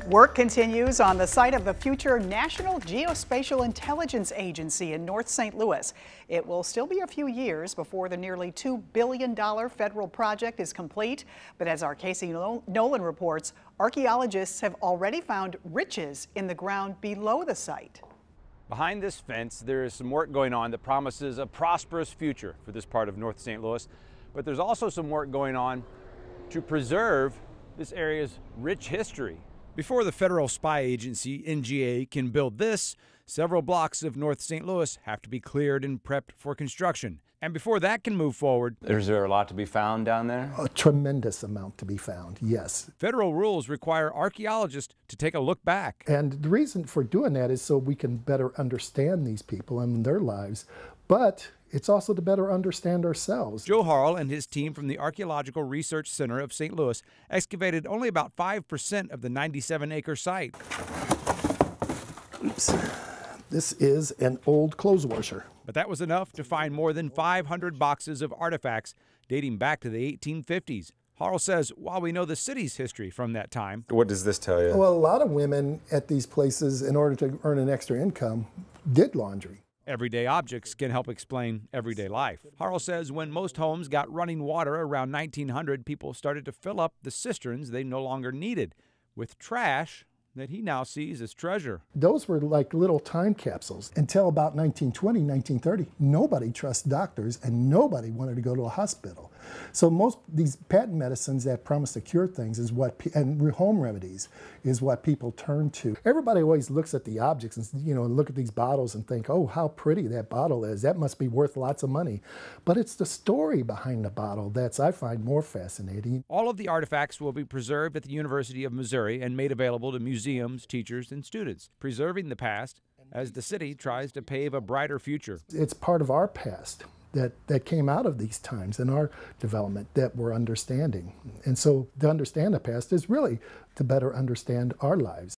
Work continues on the site of the future National Geospatial Intelligence Agency in North St. Louis. It will still be a few years before the nearly $2 billion federal project is complete. But as our Casey Nolan reports, archaeologists have already found riches in the ground below the site. Behind this fence, there is some work going on that promises a prosperous future for this part of North St. Louis. But there's also some work going on to preserve this area's rich history. Before the federal spy agency, NGA, can build this, several blocks of North St. Louis have to be cleared and prepped for construction. And before that can move forward, is there a lot to be found down there? A tremendous amount to be found, yes. Federal rules require archaeologists to take a look back. And the reason for doing that is so we can better understand these people and their lives, but it's also to better understand ourselves. Joe Harrell and his team from the Archaeological Research Center of St. Louis excavated only about 5% of the 97-acre site. Oops. This is an old clothes washer. But that was enough to find more than 500 boxes of artifacts dating back to the 1850s. Harrell says while we know the city's history from that time. What does this tell you? Well, a lot of women at these places, in order to earn an extra income, did laundry. Everyday objects can help explain everyday life. Harrell says when most homes got running water around 1900, people started to fill up the cisterns they no longer needed with trash that he now sees as treasure. Those were like little time capsules. Until about 1920, 1930, nobody trusts doctors and nobody wanted to go to a hospital. So most these patent medicines that promise to cure things is and home remedies is what people turn to. Everybody always looks at the objects and look at these bottles and think, oh, how pretty that bottle is. That must be worth lots of money. But it's the story behind the bottle that's I find more fascinating. All of the artifacts will be preserved at the University of Missouri and made available to museums, teachers, and students, preserving the past as the city tries to pave a brighter future. It's part of our past that came out of these times in our development that we're understanding. And so to understand the past is really to better understand our lives.